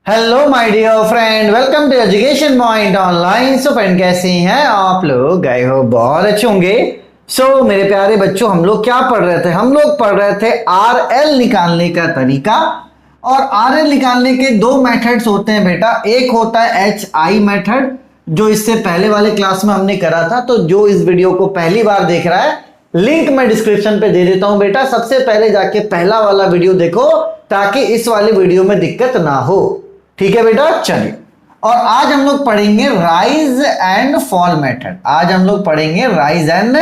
Hello my dear friend, welcome to education point online. So friend, कैसे हैं आप लोग? गए हो बहुत अच्छे होंगे। सो मेरे प्यारे बच्चों, हम लोग क्या पढ़ रहे थे? हम लोग पढ़ रहे थे आरएल निकालने का तरीका। और आरएल निकालने के दो मेथड्स होते हैं बेटा। एक होता है एचआई मेथड, जो इससे पहले वाले क्लास में हमने करा था। तो जो इस वीडियो को पहली बार देख रहा है, लिंक मैं डिस्क्रिप्शन पे दे देता हूं बेटा। सबसे पहले जाके पहला वाला वीडियो देखो ताकि इस वाले वीडियो में दिक्कत ना हो। ठीक है बेटा, चलिए। और आज हम लोग पढ़ेंगे राइज एंड फॉल मेथड। आज हम लोग पढ़ेंगे राइज एंड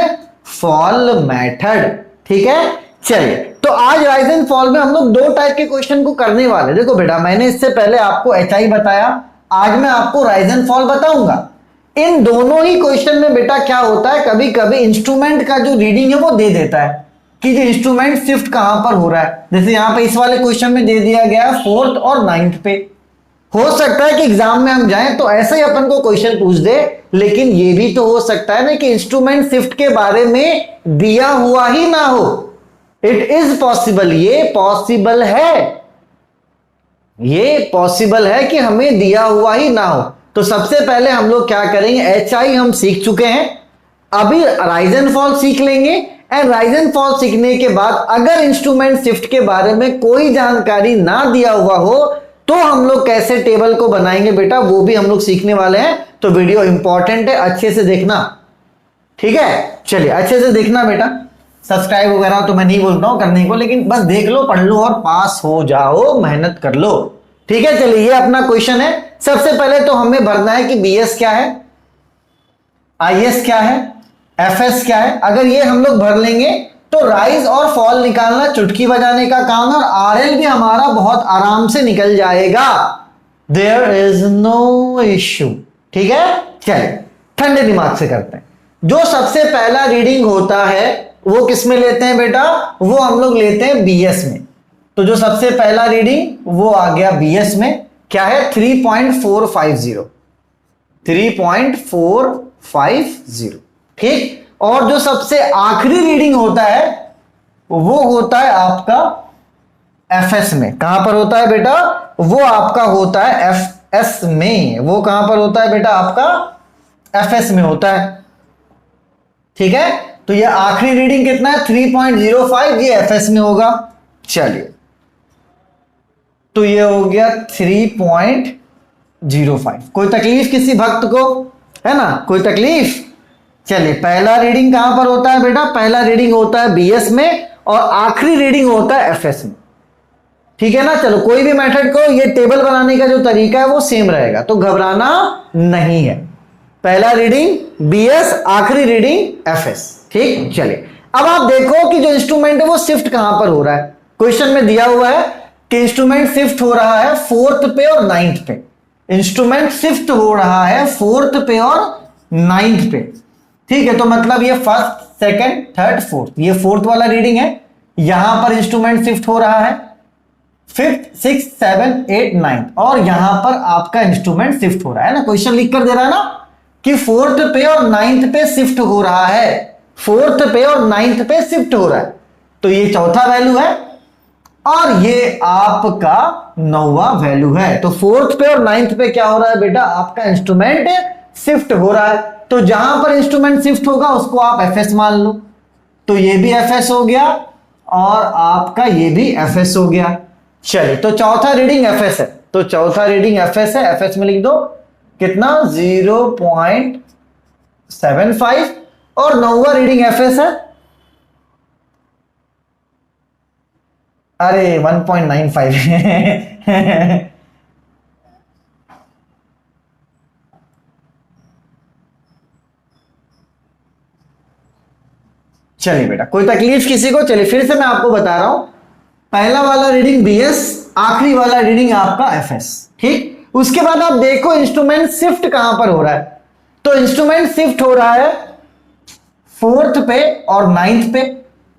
फॉल मेथड। ठीक है, चलिए। तो आज राइज एंड फॉल में हम लोग दो टाइप के क्वेश्चन को करने वाले। देखो बेटा, मैंने इससे पहले आपको एचआई बताया, आज मैं आपको राइज एंड फॉल बताऊंगा। इन दोनों ही क्वेश्चन में बेटा क्या होता है, कभी कभी इंस्ट्रूमेंट का जो रीडिंग है वो दे देता है कि जो इंस्ट्रूमेंट शिफ्ट कहां पर हो रहा है। जैसे यहां पे इस वाले क्वेश्चन में दे दिया गया है 4th और 9th पे। हो सकता है कि एग्जाम में हम जाएं तो ऐसे ही अपन को क्वेश्चन पूछ दे, लेकिन ये भी तो हो सकता है ना कि इंस्ट्रूमेंट शिफ्ट के बारे में दिया हुआ ही ना हो। इट इज पॉसिबल, ये पॉसिबल है, ये पॉसिबल है कि हमें दिया हुआ ही ना हो। तो सबसे पहले हम लोग क्या करेंगे, एचआई हम सीख चुके हैं, अभी राइज एंड फॉल सीख लेंगे। एंड राइज एंड फॉल सीखने के बाद अगर इंस्ट्रूमेंट शिफ्ट के बारे में कोई जानकारी ना दिया हुआ हो तो हम लोग कैसे टेबल को बनाएंगे बेटा, वो भी हम लोग सीखने वाले हैं। तो वीडियो इंपॉर्टेंट है, अच्छे से देखना। ठीक है, चलिए अच्छे से देखना बेटा। सब्सक्राइब वगैरह तो मैं नहीं बोल रहा हूं करने को, लेकिन बस देख लो, पढ़ लो और पास हो जाओ, मेहनत कर लो। ठीक है, चलिए ये अपना क्वेश्चन है। सबसे पहले तो हमें भरना है कि बीएस क्या है, आईएस क्या है, एफएस क्या है। अगर ये हम लोग भर लेंगे तो राइज और फॉल निकालना चुटकी बजाने का काम है, और आरएल भी हमारा बहुत आराम से निकल जाएगा। There is no issue. ठीक है, चलिए ठंडे दिमाग से करते हैं। जो सबसे पहला रीडिंग होता है वो किस में लेते हैं बेटा? वो हम लोग लेते हैं बीएस में। तो जो सबसे पहला रीडिंग वो आ गया बीएस में, क्या है? 3.450। 3.450। ठीक। और जो सबसे आखिरी रीडिंग होता है वो होता है आपका एफएस में। कहां पर होता है बेटा? वो आपका होता है एफएस में। वो कहां पर होता है बेटा? आपका एफएस में होता है। ठीक है, तो ये आखिरी रीडिंग कितना है? 3.05, ये एफएस में होगा। चलिए, तो ये हो गया 3.05। कोई तकलीफ किसी भक्त को है ना? कोई तकलीफ? चलिए, पहला रीडिंग कहां पर होता है बेटा? पहला रीडिंग होता है बीएस में और आखिरी रीडिंग होता है एफएस में। ठीक है ना? चलो, कोई भी मेथड को ये टेबल बनाने का जो तरीका है वो सेम रहेगा, तो घबराना नहीं है। पहला रीडिंग बीएस, आखिरी रीडिंग एफएस। ठीक, चलिए अब आप देखो कि जो इंस्ट्रूमेंट है वो शिफ्ट कहां पर हो रहा है। क्वेश्चन में दिया हुआ है कि इंस्ट्रूमेंट शिफ्ट हो रहा है 4th पे और 9th पे। इंस्ट्रूमेंट शिफ्ट हो रहा है 4th पे और 9th पे। ठीक है, तो मतलब ये 1st, 2nd, 3rd, 4th, ये 4th वाला रीडिंग है। यहां पर इंस्ट्रूमेंट शिफ्ट हो रहा है 5th, 6th, 7th, 8th, 9th, और यहां पर आपका इंस्ट्रूमेंट शिफ्ट हो रहा है ना। क्वेश्चन लिख कर दे रहा है ना कि 4th पे और 9th पे शिफ्ट हो रहा है। 4th पे और 9th पे शिफ्ट हो रहा है, तो ये चौथा वैल्यू है और ये आपका 9वां वैल्यू है। तो 4th पे और 9th पे क्या हो रहा है बेटा? आपका इंस्ट्रूमेंट शिफ्ट हो रहा है। तो जहां पर इंस्ट्रूमेंट शिफ्ट होगा उसको आप एफएस मान लो। तो ये भी एफएस हो गया और आपका ये भी एफएस हो गया। चलिए, तो चौथा रीडिंग एफएस है, तो चौथा रीडिंग एफएस है। एफएस में लिख दो कितना? 0.75, और 9वां रीडिंग एफएस है। अरे 1.95 चलिए बेटा, कोई तकलीफ किसी को? चलिए फिर से मैं आपको बता रहा हूं। पहला वाला रीडिंग बीएस, आखिरी वाला रीडिंग आपका एफएस। ठीक, उसके बाद आप देखो इंस्ट्रूमेंट शिफ्ट कहां पर हो रहा है। तो इंस्ट्रूमेंट शिफ्ट हो रहा है 4th पे और 9th पे।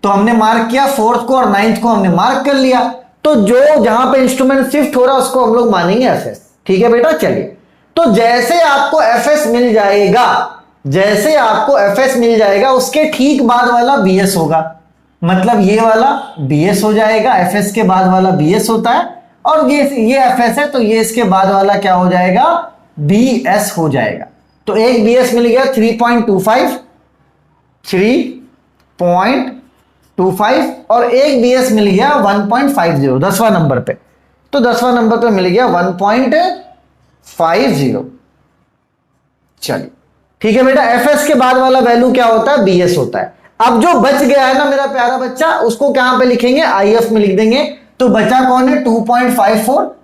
तो हमने मार्क किया 4th को और 9th को हमने मार्क कर लिया। तो जो जहां पे इंस्ट्रूमेंट शिफ्ट हो रहा है उसको हम लोग मानेंगे एफएस। ठीक है बेटा, चलिए। तो जैसे आपको एफएस मिल जाएगा, जैसे आपको एफएस मिल जाएगा उसके ठीक बाद वाला बीएस होगा। मतलब ये वाला बीएस हो जाएगा, एफएस के बाद वाला बीएस होता है, और ये एफ एस है, तो ये इसके बाद वाला क्या हो जाएगा, बी एस हो जाएगा। तो एक बी एस मिल गया 3.25 और एक बी एस मिल गया 1.50 10वां नंबर पे। तो 10वां नंबर पे मिल गया 1.50। चलिए ठीक है बेटा, एफ एस के बाद वाला वैल्यू क्या होता है, बी एस होता है। अब जो बच गया है ना मेरा प्यारा बच्चा, उसको कहां पे लिखेंगे, आई एफ में लिख देंगे। तो बचा कौन है, 2.54।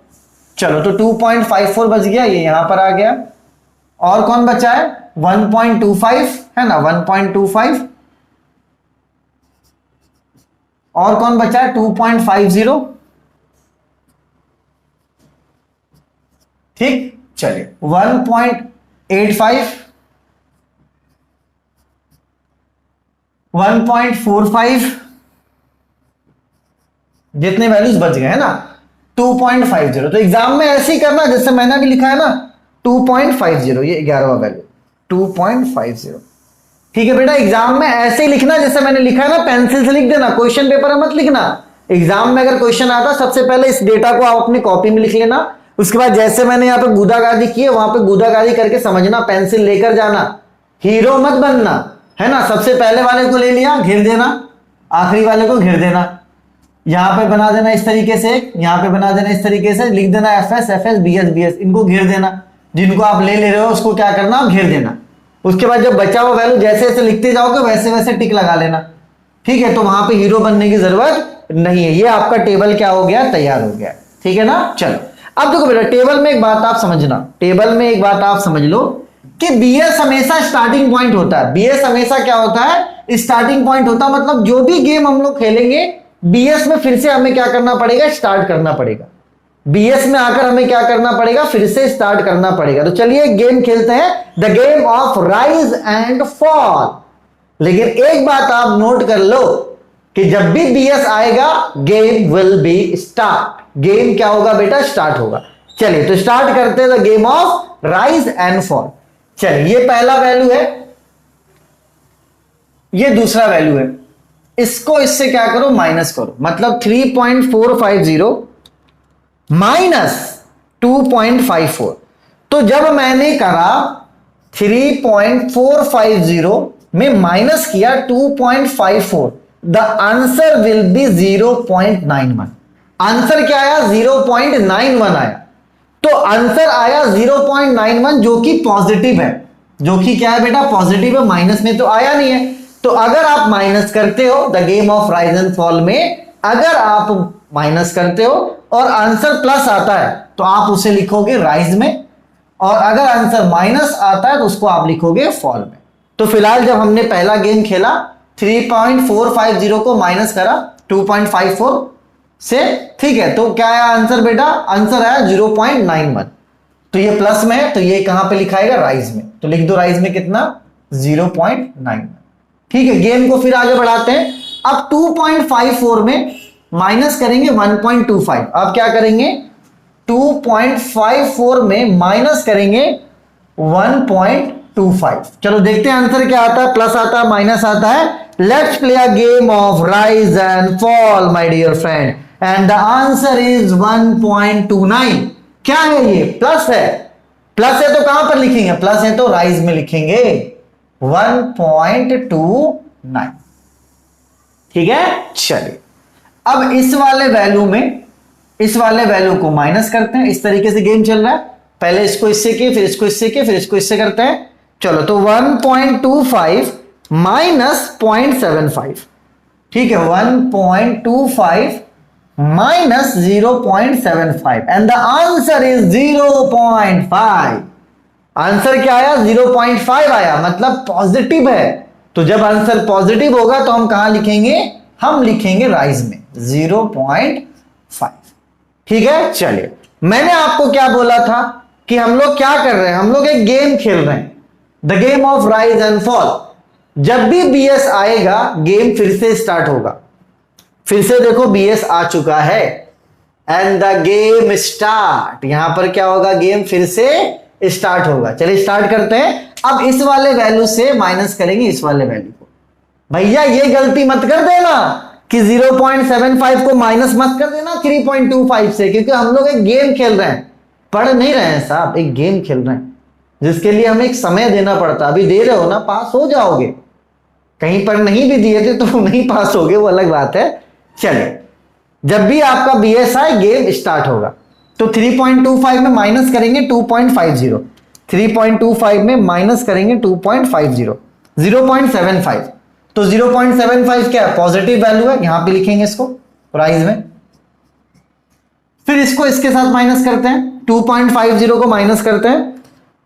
चलो तो 2.54 बच गया, ये यहां पर आ गया। और कौन बचा है, 1.25 है ना, 1.25। और कौन बचा है, 2.50। ठीक, चलिए 1.85, 1.45, जितने वैल्यूज बच गए हैं ना, 2.50। तो एग्जाम में ऐसे ही करना जैसे मैंने भी लिखा है ना, 2.50, ये 11वां वैल्यू 2.50। ठीक है बेटा, एग्जाम में ऐसे ही लिखना जैसे मैंने लिखा है ना, पेंसिल से लिख देना, क्वेश्चन पेपर में मत लिखना। एग्जाम में अगर क्वेश्चन आता, सबसे पहले इस डेटा को आप अपनी कॉपी में लिख लेना। उसके बाद जैसे मैंने यहाँ पे गूदागादी की है, वहां पे गूदागादी करके समझना, पेंसिल लेकर जाना, हीरो मत बनना, है ना। सबसे पहले वाले को ले लिया, घेर देना, आखिरी वाले को घेर देना, यहां पे बना देना इस तरीके से, यहां पे बना देना इस तरीके से, लिख देना एफ एस बी एस, इनको घेर देना। जिनको आप ले रहे हो उसको क्या करना, आप घेर देना। उसके बाद जब बचा हुआ वैल्यू जैसे जैसे लिखते जाओगे वैसे वैसे टिक लगा लेना। ठीक है, तो वहां पे हीरो बनने की जरूरत नहीं है। ये आपका टेबल क्या हो गया, तैयार हो गया। ठीक है ना। चलो अब देखो बेटा, टेबल में एक बात आप समझना, टेबल में एक बात आप समझ लो कि बीएस हमेशा स्टार्टिंग पॉइंट होता है। बीएस हमेशा क्या होता है, स्टार्टिंग पॉइंट होता है। मतलब जो भी गेम हम लोग खेलेंगे बीएस में फिर से हमें क्या करना पड़ेगा, स्टार्ट करना पड़ेगा। बीएस में आकर हमें क्या करना पड़ेगा, फिर से स्टार्ट करना पड़ेगा। तो चलिए गेम खेलते हैं, the game of rise and fall. लेकिन एक बात आप नोट कर लो कि जब भी बीएस आएगा game will be start. Game क्या होगा बेटा, स्टार्ट होगा। चलिए तो स्टार्ट करते हैं the game of rise and fall. चलिए ये पहला वैल्यू है, ये दूसरा वैल्यू है। इसको इससे क्या करो, माइनस करो। मतलब 3.450 माइनस 2.54। तो जब मैंने करा 3.450 में माइनस किया 2.54, the answer will be 0.91। Answer क्या आया, 0.91 आया। तो आंसर आया 0.91 जो कि पॉजिटिव है। जो कि क्या है बेटा, पॉजिटिव है, माइनस में तो आया नहीं है। तो अगर आप माइनस करते हो the game of rise and fall में, अगर आप माइनस करते हो और आंसर प्लस आता है तो आप उसे लिखोगे राइज में, और अगर आंसर माइनस आता है तो उसको आप लिखोगे फॉल में। तो फिलहाल जब हमने पहला गेम खेला 3.450 को माइनस करा 2.54 से, ठीक है, तो क्या आया आंसर बेटा, आंसर आया 0.91। तो ये प्लस में है तो ये कहां पे लिखाएगा, राइज में। तो लिख दो राइज में कितना, 0.91। ठीक है, गेम को फिर आगे बढ़ाते हैं। अब 2.54 में माइनस करेंगे 1.25। अब क्या करेंगे, 2.54 में माइनस करेंगे 1.25। चलो देखते हैं आंसर क्या आता है, प्लस आता है, माइनस आता है। Let's play a game of rise and fall my dear friend, and the answer is 1.29। क्या है ये, प्लस है। प्लस है तो कहां पर लिखेंगे, प्लस है तो राइज में लिखेंगे 1.29। ठीक है, चलिए अब इस वाले वैल्यू में, इस वाले वैल्यू को माइनस करते हैं। इस तरीके से गेम चल रहा है, पहले इसको इससे किए, फिर इसको इससे किए, फिर इसको इससे करते हैं। चलो तो 1.25 माइनस 0.75। ठीक है, 1.25 minus 0.75 and the answer is 0.5। Answer क्या आया, 0.5 आया, मतलब पॉजिटिव है। तो जब आंसर पॉजिटिव होगा तो हम कहां लिखेंगे, हम लिखेंगे राइज में 0.5। ठीक है, चलिए मैंने आपको क्या बोला था कि हम लोग क्या कर रहे हैं, हम लोग एक गेम खेल रहे हैं, the game of rise and fall. जब भी बीएस आएगा गेम फिर से स्टार्ट होगा। फिर से देखो बीएस आ चुका है एंड द गेम स्टार्ट। यहां पर क्या होगा, गेम फिर से स्टार्ट होगा। चलिए स्टार्ट करते हैं। अब इस वाले वैल्यू से माइनस करेंगे इस वाले वैल्यू को। भैया ये गलती मत कर देना कि 0.75 को माइनस मत कर देना 3.25 से, क्योंकि हम लोग एक गेम खेल रहे हैं, पढ़ नहीं रहे हैं साहब, एक गेम खेल रहे हैं जिसके लिए हमें एक समय देना पड़ता है। अभी दे रहे हो ना, पास हो जाओगे, कहीं पर नहीं भी दिए थे तो नहीं पास होगे, वो अलग बात है। चलिए, जब भी आपका बीएसआई गेम स्टार्ट होगा तो 3.25 में माइनस करेंगे 2.50, 3.25 में माइनस करेंगे 2.50, 0.75, तो 0.75 क्या है, पॉजिटिव वैल्यू है, यहां पे लिखेंगे इसको प्राइस में। फिर इसको इसके साथ माइनस करते हैं, 2.50 को माइनस करते हैं,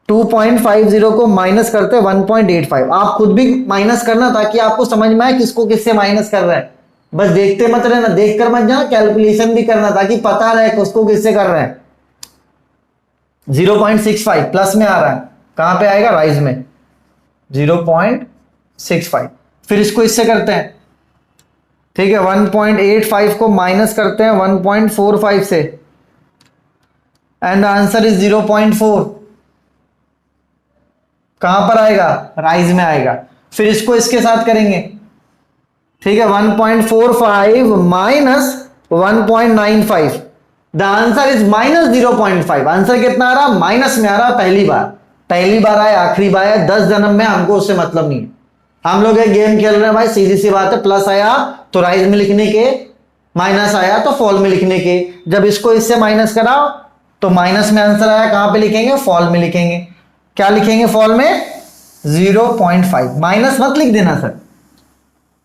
2.50 को माइनस करते हैं 1.85। आप खुद भी माइनस करना ताकि आपको समझ में आए किसको किससे माइनस कर रहा है, बस देखते मत रहना, देख कर मत जाना, कैलकुलेशन भी करना ताकि पता रहे किसको किससे कर रहे हैं। 0.65 प्लस में आ रहा है, कहां पे आएगा, राइज में 0.65। फिर इसको इससे करते हैं, ठीक है, 1.85 को माइनस करते हैं 1.45 से, एंड द आंसर इज 0.4। कहां पर आएगा, राइज में आएगा। फिर इसको इसके साथ करेंगे, ठीक है, 1.45 minus 1.95, the answer is minus 0.5। Answer कितना आ रहा, माइनस में आ रहा, पहली बार आया, आखिरी बार आया, 10 जन्म में, हमको उससे मतलब नहीं है, हम लोग एक गेम खेल रहे हैं भाई, सीधी सी बात है, प्लस आया तो राइज में लिखने के, माइनस आया तो फॉल में लिखने के। जब इसको इससे माइनस कराओ तो माइनस में आंसर आया, कहां पे लिखेंगे, फॉल में लिखेंगे। क्या लिखेंगे फॉल में, 0.5, माइनस मत लिख देना सर,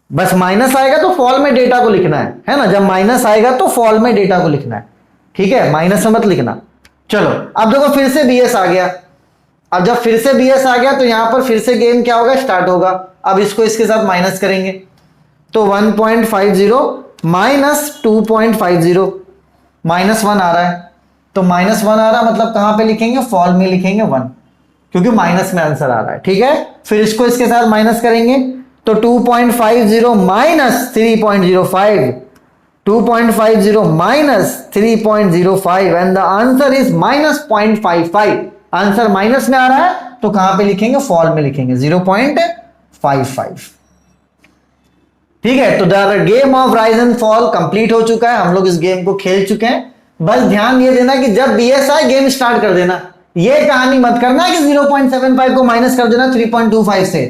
बस माइनस आएगा तो फॉल में डेटा को लिखना है ना, जब माइनस आएगा तो फॉल में डेटा को लिखना है, ठीक है, माइनस में मत लिखना। चलो अब देखो फिर से बीएस आ गया, अब जब फिर से बीएस आ गया तो यहां पर फिर से गेम क्या होगा, स्टार्ट होगा। अब इसको इसके साथ माइनस करेंगे तो 1.50 माइनस 2.50, -1 आ रहा है, तो -1 आ रहा मतलब कहां पे लिखेंगे, फॉल में लिखेंगे 1, क्योंकि माइनस में आंसर आ रहा है, ठीक है। फिर इसको इसके साथ माइनस करेंगे तो 2.50 minus 3.05, 2.50 minus 3.05, and the answer is -0.55। Answer minus में आ रहा है तो कहां पे लिखेंगे, फॉल में लिखेंगे 0.55, ठीक है। तो the game of rise and fall complete हो चुका है, हम लोग इस गेम को खेल चुके हैं। बस ध्यान ये देना कि जब बीएसआई गेम स्टार्ट कर देना, ये कहानी मत करना कि 0.75 को माइनस कर देना 3.25 से,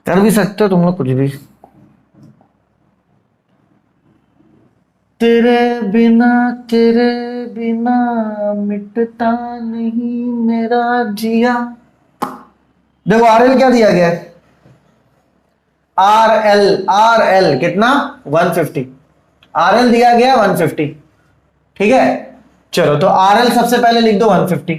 कर भी सकते हो तुम लोग कुछ भी। तेरे बिना मिटता नहीं मेरा जिया। देखो आरएल क्या दिया गया है, आरएल कितना, 150, आरएल दिया गया 150, ठीक है। चलो तो आरएल सबसे पहले लिख दो 150,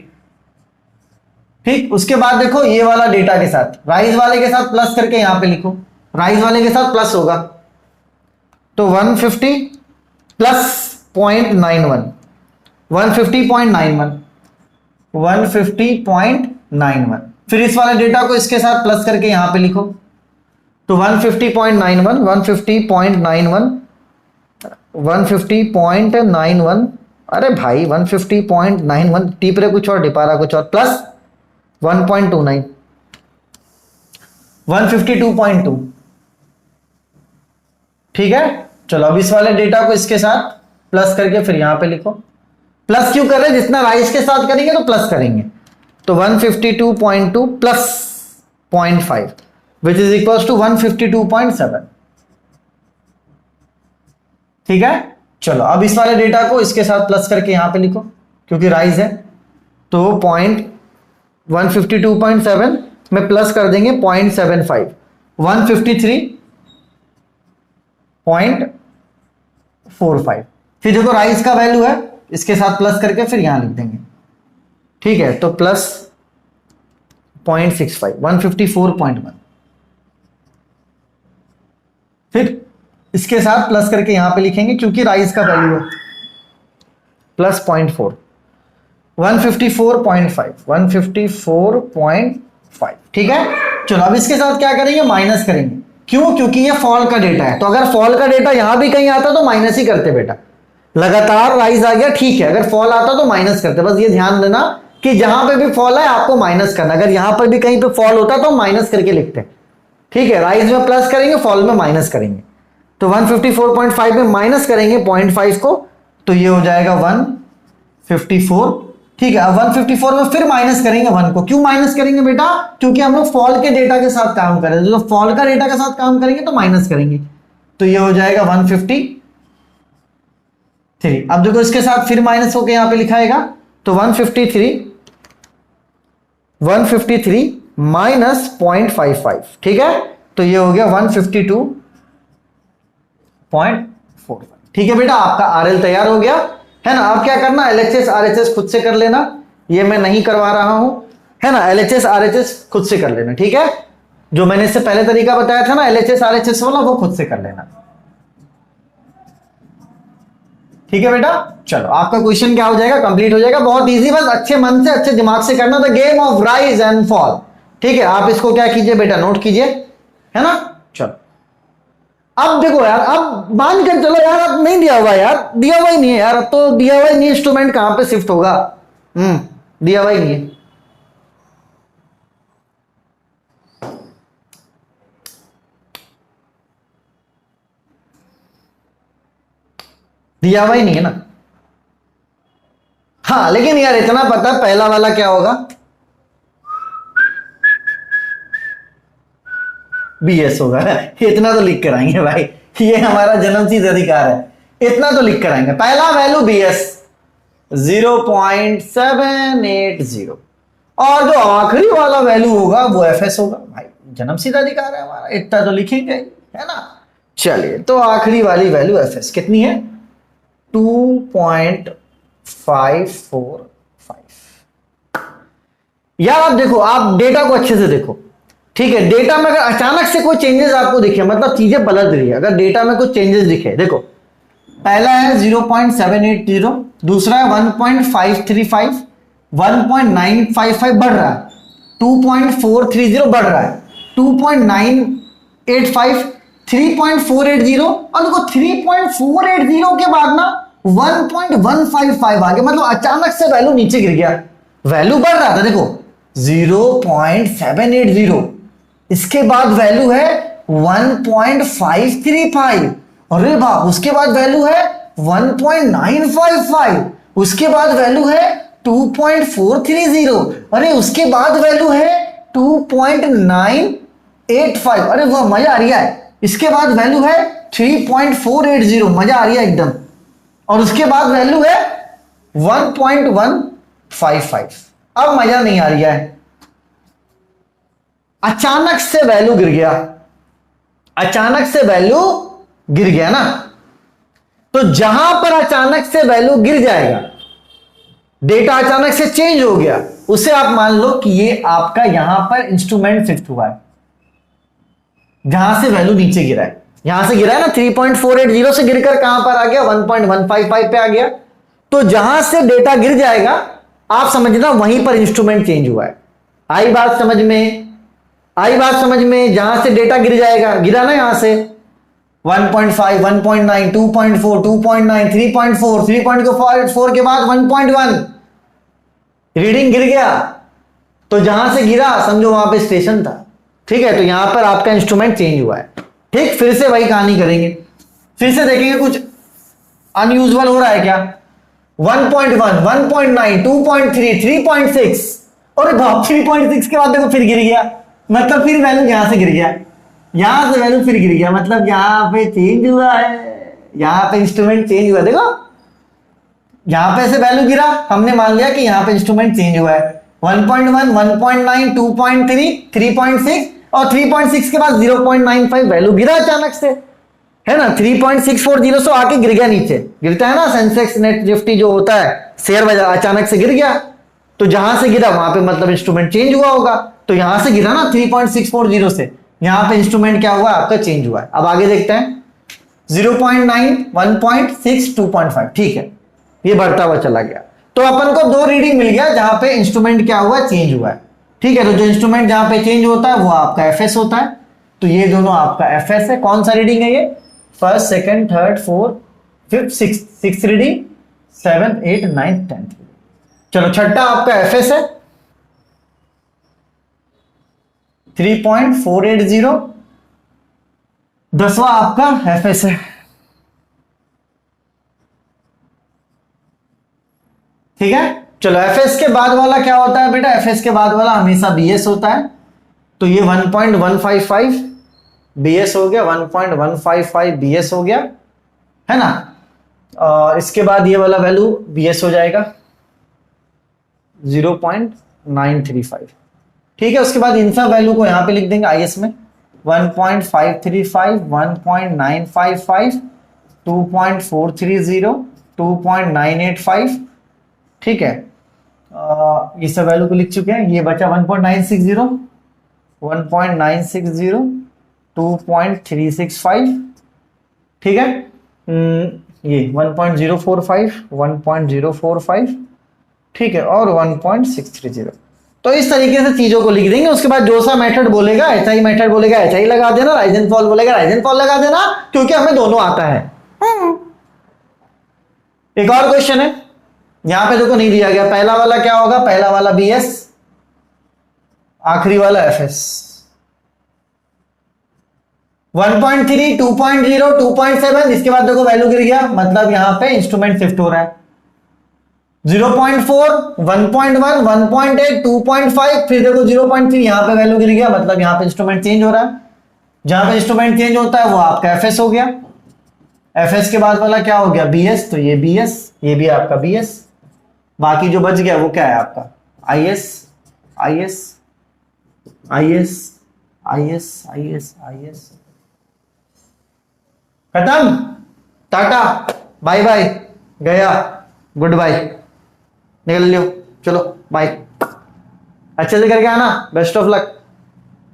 ठीक। उसके बाद देखो ये वाला डेटा के साथ, राइज वाले के साथ प्लस करके यहां पे लिखो, राइज वाले के साथ प्लस होगा तो 150 प्लस 0.91, 150.91, 150.91। फिर इस वाले डेटा को इसके साथ प्लस करके यहां पे लिखो तो 150.91, 150.91, 150.91, अरे भाई 150.91, टीप रहे कुछ और, टिपा रहा कुछ और, प्लस 1.29, 152.2, ठीक है। चलो अब इस वाले डेटा को इसके साथ प्लस करके फिर यहां पे लिखो, प्लस क्यों कर रहे हैं, जितना राइज के साथ करेंगे तो प्लस करेंगे, तो 152.2 plus 0.5 which is equal to 152.7, ठीक है। चलो अब इस वाले डेटा को इसके साथ प्लस करके यहां पे लिखो, क्योंकि राइज है तो 152.7 में प्लस कर देंगे 0.75, 153.45। फिर देखो राइज का वैल्यू है, इसके साथ प्लस करके फिर यहां लिख देंगे, ठीक है। तो प्लस 0.65, 154.1, फिर इसके साथ प्लस करके यहां पे लिखेंगे क्योंकि राइज का वैल्यू है, प्लस 0.4, 154.5, 154.5, ठीक है। चलो अब इसके साथ क्या करेंगे, माइनस करेंगे, क्यों, क्योंकि ये फॉल का डेटा है, तो अगर फॉल का डेटा यहां भी कहीं आता तो माइनस ही करते बेटा, लगातार राइज आ गया ठीक है, अगर फॉल आता तो माइनस करते। बस ये ध्यान देना कि जहां पे भी फॉल है आपको माइनस करना, अगर यहां पर भी कहीं पे फॉल होता तो माइनस करके लिखते, ठीक है। राइज में प्लस करेंगे, फॉल में माइनस करेंगे, तो 154.5 में माइनस करेंगे 0.5 को, तो ये हो जाएगा 154। ठीक है, अब 154 में फिर माइनस करेंगे 1 को। क्यों माइनस करेंगे बेटा? क्योंकि हम लोग फॉल के डेटा के साथ काम कर रहे हैं, तो फॉल का डेटा के साथ काम करेंगे तो माइनस करेंगे, तो ये हो जाएगा 153। अब देखो इसके साथ फिर माइनस होके यहां पे लिखाएगा, तो 153 माइनस 0.55, ठीक है, तो ये हो गया 152.45। ठीक है बेटा, आपका आरएल तैयार हो गया है ना। अब क्या करना, एलएचएस आरएचएस खुद से कर लेना, ये मैं नहीं करवा रहा हूं, है ना। एलएचएस आरएचएस खुद से कर लेना, ठीक है। जो मैंने इससे पहले तरीका बताया था ना एलएचएस आरएचएस वाला, वो खुद से कर लेना, ठीक है बेटा। चलो आपका क्वेश्चन क्या हो जाएगा, कंप्लीट हो जाएगा। बहुत इजी, बस अच्छे मन से अच्छे दिमाग से करना, the game of rise and fall. ठीक है, आप इसको क्या कीजिए बेटा, नोट कीजिए, है ना। चलो अब देखो यार, अब मान कर चलो यार, अब नहीं दिया हुआ यार, दिया हुआ ही नहीं है यार, अब तो दिया हुआ ही नहीं, इंस्ट्रूमेंट कहां पे शिफ्ट होगा, दिया हुआ ही नहीं है। दिया हुआ ही नहीं है ना। हाँ लेकिन यार इतना पता, पहला वाला क्या होगा, बीएस होगा। इतना तो लिख कर आएंगे भाई, ये हमारा जन्मसिद्ध अधिकार है, इतना तो लिख कर आएंगे। पहला वैल्यू बीएस 0.780, और जो आखिरी वाला वैल्यू होगा वो एफएस होगा। भाई जन्मसिद्ध अधिकार है हमारा, इतना तो लिखेंगे, है ना। चलिए, तो आखिरी वाली वैल्यू एफएस कितनी है, 2.545। यार आप देखो, आप डेटा को अच्छे से देखो, ठीक है। डेटा में अगर अचानक से कोई चेंजेस आपको दिखे, मतलब चीजें पलट रही है, अगर डेटा में कुछ चेंजेस दिखे, देखो पहला है 0.780, दूसरा है 1.535, 1.955 बढ़ रहा है, 2.430 बढ़ रहा है, 2.985, 3.480, और देखो 3.480 के बाद ना 1.155 आ गया, मतलब अचानक से वैल्यू नीचे गिर गया। वैल्यू बढ़ रहा था, देखो 0.780, इसके बाद वैल्यू है 1.535, अरे बाप, उसके बाद वैल्यू है 1.955, उसके बाद वैल्यू है 2.430, अरे उसके बाद वैल्यू है 2.985, अरे वाह मजा आ रही है। इसके बाद वैल्यू है 3.480, मजा आ रही है एकदम, और उसके बाद वैल्यू है 1.155, अब मजा नहीं आ रही है। अचानक से वैल्यू गिर गया, अचानक से वैल्यू गिर गया ना, तो जहां पर अचानक से वैल्यू गिर जाएगा, डेटा अचानक से चेंज हो गया, उसे आप मान लो कि ये आपका यहां पर इंस्ट्रूमेंट शिफ्ट हुआ है। जहां से वैल्यू नीचे गिरा है, यहां से गिरा है ना, 3.480 से गिरकर कहां पर आ गया, 1.155 पे आ गया। तो जहां से डेटा गिर जाएगा, आप समझना वहीं पर इंस्ट्रूमेंट चेंज हुआ है। आई बात समझ में, आई बात समझ में, जहां से डेटा गिर जाएगा, गिरा ना यहां से 1.5, 1.9, 2.4, 2.9, 3.4, 3.4 के बाद 1.1 रीडिंग गिर गया, तो जहां से गिरा समझो वहां पे स्टेशन था, ठीक है। तो यहां पर आपका इंस्ट्रूमेंट चेंज हुआ है, ठीक। फिर से वही कहानी करेंगे, फिर से देखेंगे कुछ अनयूजुअल हो रहा है क्या, 1.1, 1.9, 2.3, 3.6, और 3.6 के बाद देखो फिर गिर गया, मतलब फिर वैल्यू यहां से गिर गया, यहां से वैल्यू फिर गिर गया, मतलब यहां पे चेंज हुआ है, यहां पे इंस्ट्रूमेंट चेंज हुआ। देखो यहां पे से वैल्यू गिरा, हमने मान लिया कि यहां पे इंस्ट्रूमेंट चेंज हुआ है, 1.1, 1.9, 2.3, 3.6, और 3.6 के बाद 0.95 वैल्यू गिरा अचानक से, है ना। 3.640 से आके गिर गया नीचे, गिरता है ना सेंसेक्स निफ्टी जो होता है शेयर बाजार, अचानक से गिर गया, तो जहां से गिरा वहां पे मतलब इंस्ट्रूमेंट चेंज हुआ होगा। तो यहां से गिरा ना 3.640 से, यहां पे इंस्ट्रूमेंट क्या हुआ, आपका चेंज हुआ है। अब आगे देखते हैं, 0.9, 1.6, 2.5, ठीक है, ये बढ़ता हुआ चला गया। तो अपन को दो रीडिंग मिल गया जहां पे इंस्ट्रूमेंट क्या हुआ, चेंज हुआ है, ठीक है। तो जो इंस्ट्रूमेंट जहां पे चेंज होता है वो आपका एफएस होता है, तो ये दोनों आपका एफएस है। कौन सा रीडिंग है ये, first, second, third, fourth, fifth, six reading, 7, 8, 9, 10। चलो छठा आपका एफएस है 3.480, 10वां आपका एफएस है। ठीक है, चलो एफएस के बाद वाला क्या होता है बेटा, एफएस के बाद वाला हमेशा बीएस होता है। तो ये 1.155 बीएस हो गया, 1.155 बीएस हो गया, है ना। और इसके बाद ये वाला वैल्यू बीएस हो जाएगा 0.935। ठीक है, उसके बाद इन सब वैल्यू को यहां पे लिख देंगे आईएस में, 1.535, 1.955, 2.430, 2.985। ठीक है, ये सब वैल्यू को लिख चुके हैं। ये बचा 1.960, 1.960, 2.365। ठीक है, ये 1.045, 1.045। ठीक है, और 1.630। तो इस तरीके से चीजों को लिख देंगे। उसके बाद जो सा मेथड बोलेगा, ऐसा ही मेथड बोलेगा ऐसा ही लगा देना, राइज एंड फॉल बोलेगा राइज एंड फॉल लगा देना, क्योंकि हमें दोनों आता है। एक और क्वेश्चन है, यहां पे देखो नहीं दिया गया। पहला वाला क्या होगा, पहला वाला बीएस, आखिरी वाला एफएस। 1.3, 2.0, 2.7, इसके बाद देखो वैल्यू गिर गया, मतलब यहां पे इंस्ट्रूमेंट शिफ्ट हो रहा है। 0.4, 1.1, 1.8, 2.5, फिर देखो 0.3, यहां पे वैल्यू गिर गया, मतलब यहां पे इंस्ट्रूमेंट चेंज हो रहा है। जहां पे इंस्ट्रूमेंट चेंज होता है वो आपका एफएस हो गया। एफएस के बाद वाला क्या हो गया, बीएस। तो ये बीएस, ये भी आपका बीएस। बाकी जो बच गया वो क्या है आपका, IS, IS, IS, IS, IS, IS. खत्म, टाटा, बाय बाय, गया, गुड बाय, निकल लियो, चलो बाय। अच्छे से करके आना, बेस्ट ऑफ लक।